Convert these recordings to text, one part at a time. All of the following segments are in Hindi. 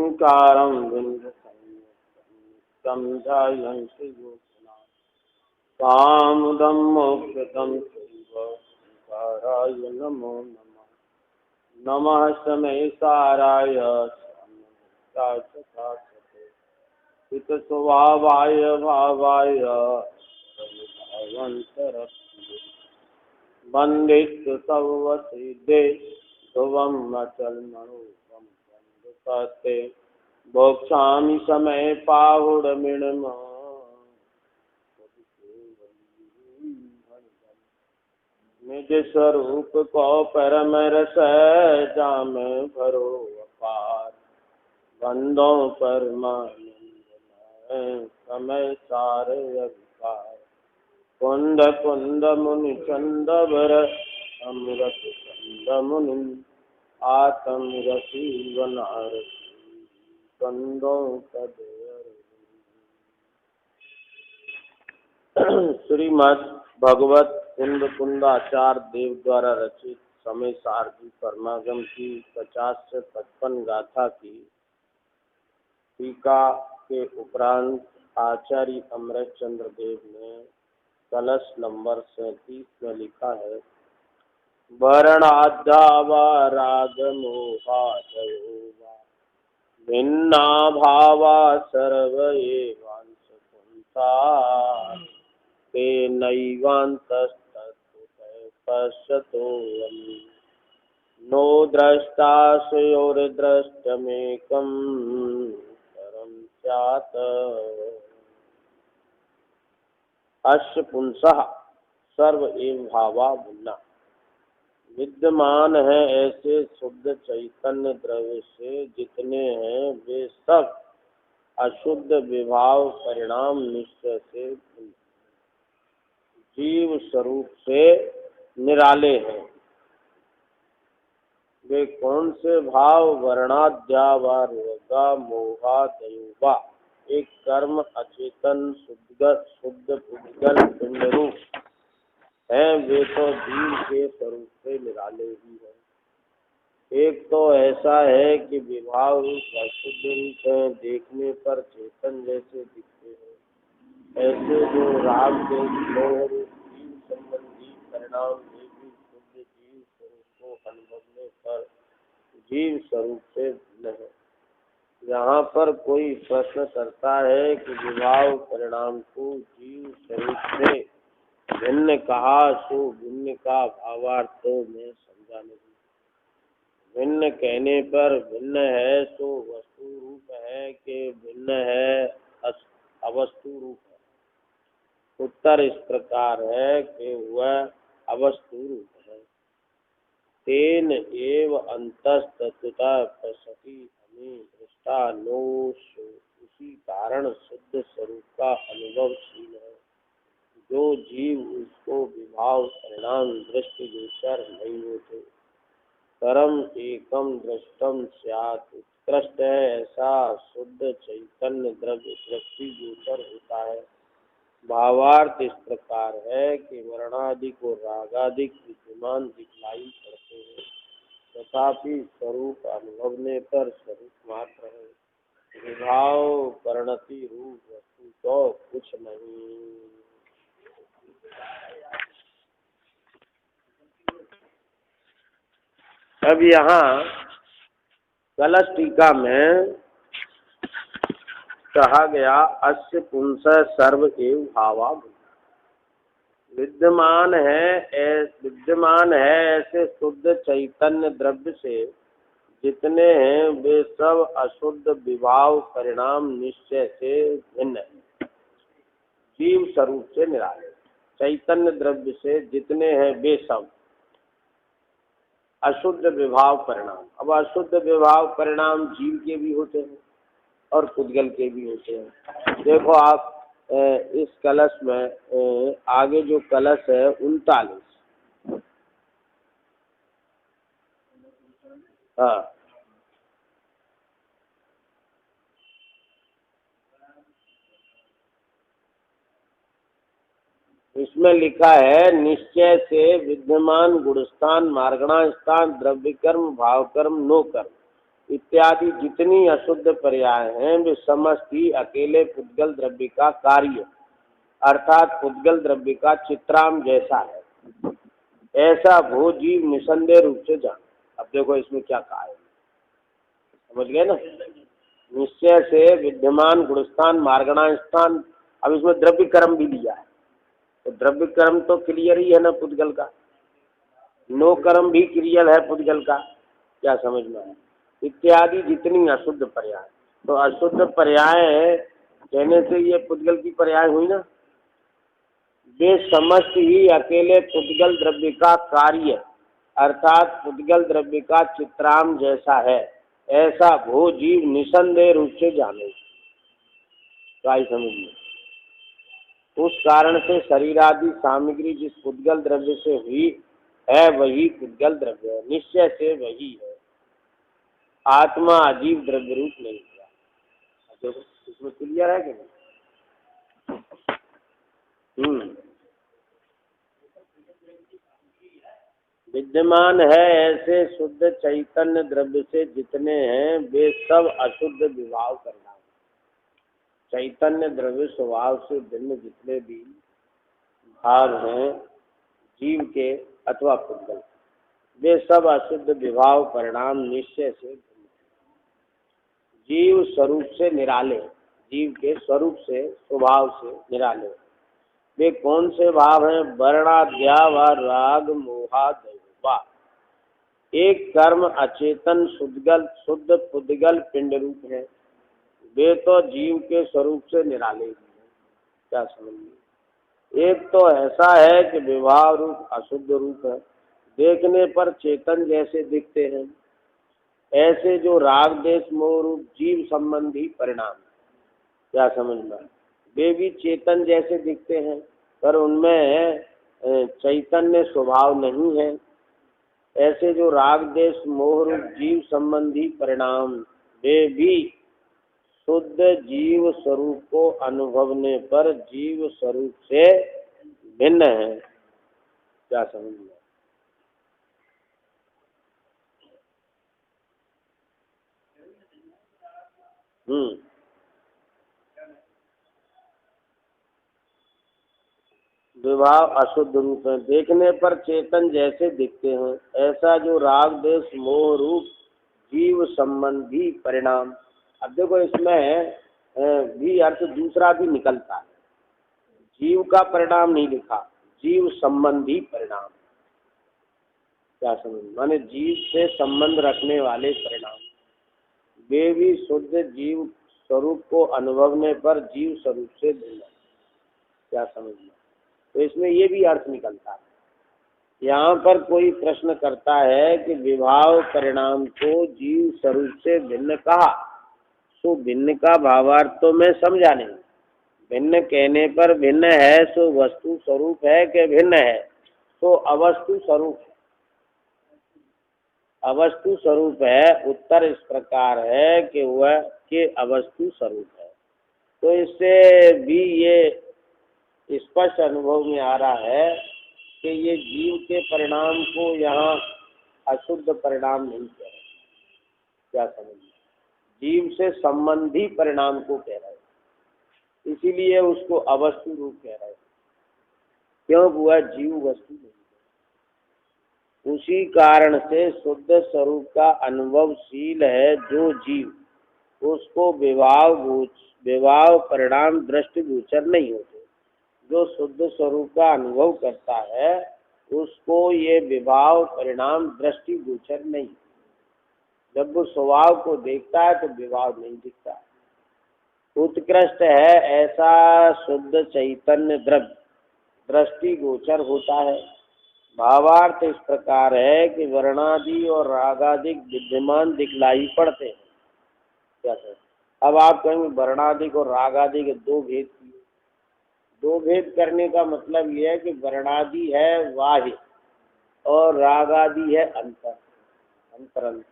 ओंकारं विंध्यसंयुक्तं ध्यायन्ति योगिनः कामदं मोक्षदं चैव ओंकाराय नमो नमः। नमः शमैसाराय शान्ताय हितस्वभावाय भावाय भवन्तरस्य वन्दित सर्वसिद्धे ध्रुवं अचलमरूपं वन्दते भोक्षामि समय पाहुडमिणम निज स्वरूप को परम रस जाम भरो अपार बंदो परमानंद समय सारे अधिकार कुंद कुंद मुनि चंद बर अमृत चंद मुनि आत्म रसी बनारसी कंदों श्रीमद् भगवत कुंद कुंदाचार्य देव द्वारा रचित समय सारथी परमागम की 50 से 55 गाथा की टीका के उपरांत आचार्य अमृतचंद्र देव ने कलश नंबर 37 में लिखा है वर्णाद्यावा राग मोहादयोवा भिन्ना भावा सर्व एवांश कुंता ते नैवान्तस्तत्तुते पश्यतो नो द्रष्टास्योर्द्रष्टमेकं परं स्यात् अस्य पुंसः सर्व एव भावा भिन्ना विद्यमान है ऐसे शुद्ध चैतन्य द्रव्य से जितने हैं वे सब अशुद्ध विभाव परिणाम निश्चय से भिन्न जीव स्वरूप से निराले हैं। वे कौन से भाव वर्णाद्यावा रोगा मोहा दयुवा एक कर्म अचेतन शुद्ध पुद्गल पिंड रूप हैं वे तो जीव के स्वरूप से निराले ही हैं। एक तो ऐसा है कि विभाव रूप अशुद्ध रूप है देखने पर चेतन जैसे दिखते हैं ऐसे जो राग के जीव संबंधी परिणाम देवी शुद्ध जीव स्वरूप को अनुभवने पर जीव स्वरूप से भिन्न है। यहाँ पर कोई प्रश्न करता है कि विभाव परिणाम को जीव स्वरूप से भिन्न कहा सो भिन्न का भावार्थ तो मैं समझा नहीं। भिन्न कहने पर भिन्न है सो वस्तु रूप है कि भिन्न है अवस्तु रूप है। उत्तर इस प्रकार है कि वह अवस्तु रूप है। तेन एव अंतस्तत्वता पश्यति हमें दृष्टा नो उसी कारण शुद्ध स्वरूप का अनुभवशील है। जो जीव उसको विभाव परिणाम दृष्टि गोचर नहीं होते परम एकम दृष्टम स्यात् उत्कृष्ट है ऐसा शुद्ध चैतन्य द्रव्य दृष्टि गोचर होता है। भावार्थ इस प्रकार है कि वर्णादिक और रागादिक विद्यमान दिखलाई पड़ते हैं तथापि स्वरूप अनुभवने पर स्वरूप मात्र है। विभाव परिणति रूप वस्तु तो कुछ नहीं। अब यहाँ कलश टीका में कहा गया अस्य पुंस सर्व एव भावा विद्यमान है ऐसे शुद्ध चैतन्य द्रव्य से जितने हैं वे सब अशुद्ध विभाव परिणाम निश्चय से भिन्न है जीव स्वरूप से निराले। चैतन्य द्रव्य से जितने हैं वे सब अशुद्ध विभाव परिणाम। अब अशुद्ध विभाव परिणाम जीव के भी होते हैं और पुद्गल के भी होते हैं। देखो आप इस कलश में आगे जो कलश है 39 हाँ इसमें लिखा है निश्चय से विद्यमान गुणस्थान मार्गणा स्थान द्रव्य कर्म भाव कर्म नो कर्म इत्यादि जितनी अशुद्ध पर्याय हैं वे समस्त ही अकेले पुद्गल द्रव्य का कार्य अर्थात पुद्गल द्रव्य का चित्राम जैसा है, ऐसा भो जीव निसंदेह रूप से जान। अब देखो इसमें क्या कहा है, समझ गए ना। निश्चय से विद्यमान गुणस्थान मार्गणा स्थान, अब इसमें द्रव्य कर्म भी दिया है, तो द्रव्य कर्म तो क्लियर ही है ना पुद्गल का, नो कर्म भी क्लियर है पुद्गल का, क्या समझ में आया। इत्यादि जितनी अशुद्ध पर्याय, तो अशुद्ध पर्याय कहने से ये पुद्गल की पर्याय हुई ना। वे समस्त ही अकेले पुद्गल द्रव्य का कार्य अर्थात पुद्गल द्रव्य का चित्राम जैसा है, ऐसा भो जीव निसंदेह रूप से जाने। क्या समझ में। उस कारण से शरीर आदि सामग्री जिस पुद्गल द्रव्य से हुई है वही पुद्गल द्रव्य है, निश्चय से वही है, आत्मा अजीव द्रव्य रूप नहीं हुआ। देखो इसमें क्लियर है कि नहीं। विद्यमान है ऐसे शुद्ध चैतन्य द्रव्य से जितने हैं वे सब अशुद्ध विभाव करना। चैतन्य द्रव्य स्वभाव से भिन्न जितने भी भाव हैं जीव के अथवा पुद्गल, वे सब अशुद्ध विभाव परिणाम निश्चय से भिन्न। जीव स्वरूप से निराले, जीव के स्वरूप से स्वभाव से निराले वे कौन से भाव हैं। वर्णाद्या व राग मोहादयुवा, एक कर्म अचेतन शुद्ध पुद्गल पिंड रूप है, वे तो जीव के स्वरूप से निराले हैं। क्या समझिए। एक तो ऐसा है कि विभाव रूप अशुद्ध रूप है, देखने पर चेतन जैसे दिखते हैं, ऐसे जो राग देश मोह रूप जीव संबंधी परिणाम। क्या समझ में। वे भी चेतन जैसे दिखते हैं पर उनमें चैतन्य स्वभाव नहीं है, ऐसे जो राग देश मोह रूप जीव संबंधी परिणाम वे भी शुद्ध जीव स्वरूप को अनुभवने पर जीव स्वरूप से भिन्न है। क्या समझ में। विभाव अशुद्ध रूप है, देखने पर चेतन जैसे दिखते हैं, ऐसा जो राग देश मोह रूप जीव संबंधी परिणाम। अब देखो इसमें भी अर्थ दूसरा भी निकलता है, जीव का परिणाम नहीं लिखा, जीव संबंधी परिणाम। क्या समझ, माने जीव से संबंध रखने वाले परिणाम वे भी शुद्ध जीव स्वरूप को अनुभवने पर जीव स्वरूप से भिन्न। क्या समझ में। तो इसमें ये भी अर्थ निकलता है। यहाँ पर कोई प्रश्न करता है कि विभाव परिणाम को जीव स्वरूप से भिन्न कहा, सो भिन्न का भावार्थ तो मैं समझा नहीं। भिन्न कहने पर भिन्न है सो वस्तु स्वरूप है कि भिन्न है तो अवस्तु स्वरूप है। अवस्तु स्वरूप है, उत्तर इस प्रकार है कि वह के अवस्तु स्वरूप है। तो इससे भी ये स्पष्ट अनुभव में आ रहा है कि ये जीव के परिणाम को यहाँ अशुद्ध परिणाम नहीं कह रहे। क्या समझिए। जीव से संबंधी परिणाम को कह रहे, इसीलिए उसको अवस्तु रूप कह रहे, क्यों वह जीव वस्तु नहीं। उसी कारण से शुद्ध स्वरूप का अनुभवशील है जो जीव, उसको विभाव परिणाम दृष्टि गोचर नहीं होते। जो शुद्ध स्वरूप का अनुभव करता है उसको ये विभाव परिणाम दृष्टि गोचर नहीं। जब वो स्वभाव को देखता है तो विभाव नहीं दिखता। उत्कृष्ट है ऐसा शुद्ध चैतन्य द्रव्य दृष्टि गोचर होता है। भावार्थ इस प्रकार है कि वर्णादि और रागादिक विद्यमान दिखलाई पड़ते हैं। क्या सर। अब आप कहेंगे वर्णादिक और रागादिक दो भेद किए। दो भेद करने का मतलब यह है कि वर्णादि है बाह्य और रागादि है अंतरंग।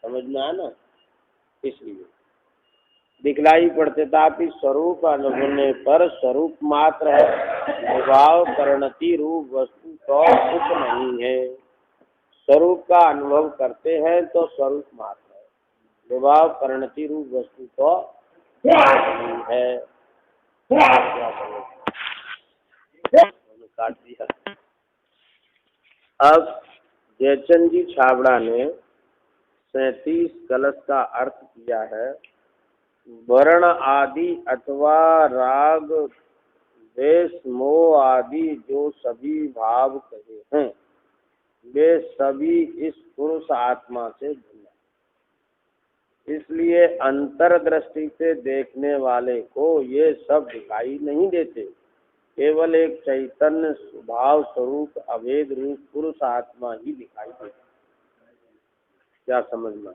समझ में आया ना। इसलिए दिखलाई पड़ते ताकि स्वरूप अनुभवने पर स्वरूप मात्र है, विभाव परिणति रूप वस्तु तो कुछ नहीं है। स्वरूप का अनुभव करते हैं तो स्वरूप मात्र है, विभाव परिणति रूप वस्तु तो नहीं है। क्या समझ? काट दिया। अब जयचंद जी छाबड़ा ने 37 कलश का अर्थ किया है। वर्ण आदि अथवा राग द्वेष मोह आदि जो सभी भाव कहे हैं वे सभी इस पुरुष आत्मा से भिन्न है। इसलिए अंतर्दृष्टि से देखने वाले को ये सब दिखाई नहीं देते, केवल एक चैतन्य स्वभाव स्वरूप अभेद रूप पुरुष आत्मा ही दिखाई देता है। क्या समझना?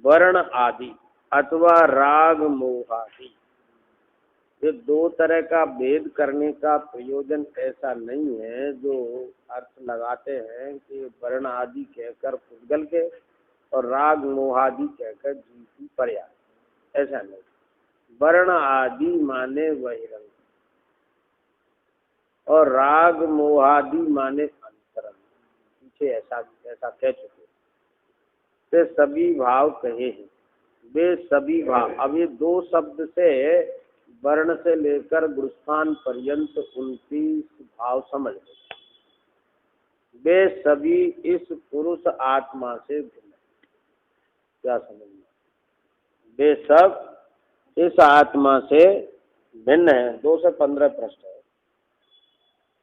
वर्ण आदि अथवा राग मोहादि, ये दो तरह का भेद करने का प्रयोजन ऐसा नहीं है जो अर्थ लगाते हैं कि वर्ण आदि कहकर पुद्गल के और राग मोहादि कहकर जीव की पर्याय, ऐसा नहीं। वर्ण आदि माने बहिरंग और राग मोहादि माने अंतरंग, पीछे ऐसा कह चुके। वे सभी भाव कहे हैं, वे सभी भाव। अब ये दो शब्द से वर्ण से लेकर गुरुस्थान पर्यंत 29 भाव समझ लो। वे सभी इस पुरुष आत्मा से भिन्न। क्या समझना? वे सब इस आत्मा से भिन्न है। 2 से 15 पृष्ठ है।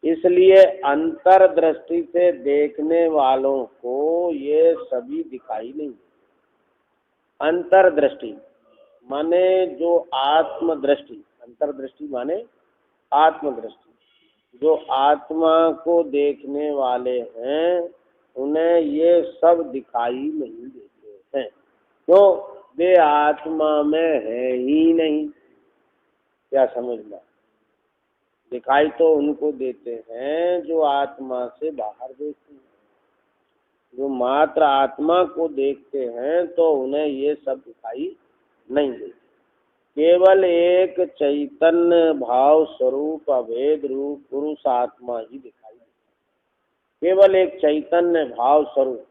इसलिए अंतर्दृष्टि से देखने वालों को ये सभी दिखाई नहीं। अंतर्दृष्टि माने जो आत्मदृष्टि, अंतर्दृष्टि माने आत्मदृष्टि। जो आत्मा को देखने वाले हैं उन्हें ये सब दिखाई नहीं देते हैं, तो वे आत्मा में है ही नहीं। क्या समझना? दिखाई तो उनको देते हैं जो आत्मा से बाहर देखते हैं। जो मात्र आत्मा को देखते हैं तो उन्हें ये सब दिखाई नहीं देते। केवल एक चैतन्य भाव स्वरूप अभेद रूप पुरुष आत्मा ही दिखाई देता है। केवल एक चैतन्य भाव स्वरूप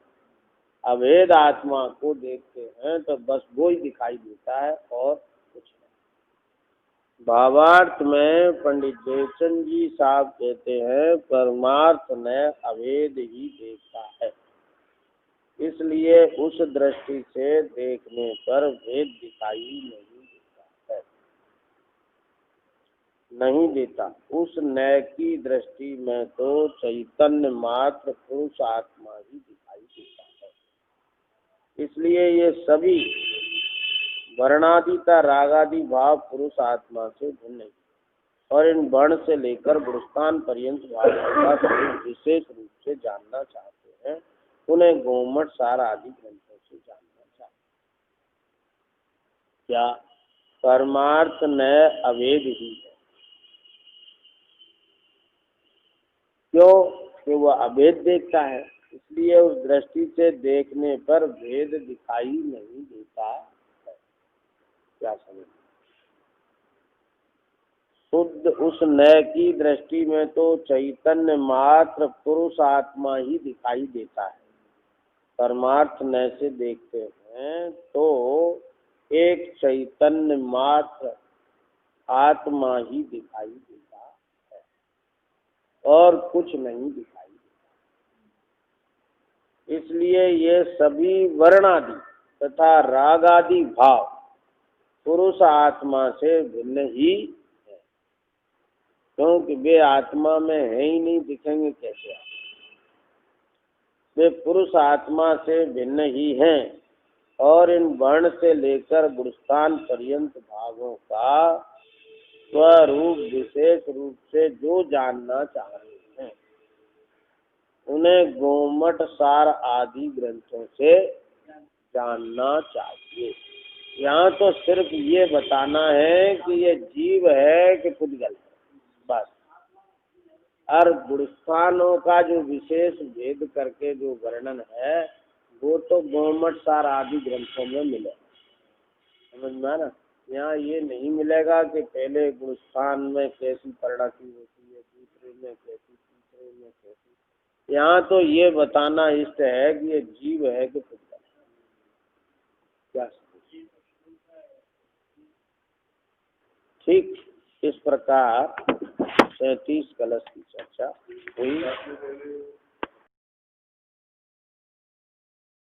अभेद आत्मा को देखते हैं तो बस वो ही दिखाई देता है और कुछ नहीं। भावार्थ में पंडित जयचंद जी साहब कहते हैं परमार्थ ने अभेद ही देखता है, इसलिए उस दृष्टि से देखने पर भेद दिखाई नहीं देता। उस नय की दृष्टि में तो चैतन्य मात्र पुरुष आत्मा ही दिखाई देता है। इसलिए ये सभी वर्णादि का रागादि भाव पुरुष आत्मा से भिन्न है और इन वर्ण से लेकर गुरुस्थान पर्यंत भावों का स्वरूप विशेष रूप से जानना चाहते हैं। उन्हें गोमठ सार आदि ग्रंथों से जानना चाहिए। क्या परमार्थ नय अभेद ही है? क्यों? कि वह अभेद देखता है, इसलिए उस दृष्टि से देखने पर भेद दिखाई नहीं देता है। क्या समझ? शुद्ध उस नय की दृष्टि में तो चैतन्य मात्र पुरुष आत्मा ही दिखाई देता है। परमार्थ नय से देखते हैं तो एक चैतन्य मात्र आत्मा ही दिखाई देता है और कुछ नहीं दिखाई देता। इसलिए ये सभी वर्णादि तथा रागादि भाव पुरुष आत्मा से भिन्न ही है, क्योंकि वे आत्मा में है ही नहीं, दिखेंगे कैसे? वे पुरुष आत्मा से भिन्न ही हैं और इन वर्ण से लेकर गुरुस्थान पर्यंत भागों का स्वरूप विशेष रूप से जो जानना चाह रहे हैं उन्हें गोमठ सार आदि ग्रंथों से जानना चाहिए। यहाँ तो सिर्फ ये बताना है कि ये जीव है कि पुद्गल है, बस। और गुरुस्थानों का जो विशेष भेद करके जो वर्णन है वो तो गोमठ सार आदि ग्रंथों में मिले, समझ में ना? यहाँ ये नहीं मिलेगा कि पहले गुरुस्थान में कैसी परिणति होती है, दूसरे में कैसी, तीसरे में कैसी। यहाँ तो ये बताना इष्ट है कि ये जीव है कि पुद्गल है। क्या समझ। ठीक इस प्रकार 37 कलश की चर्चा हुई।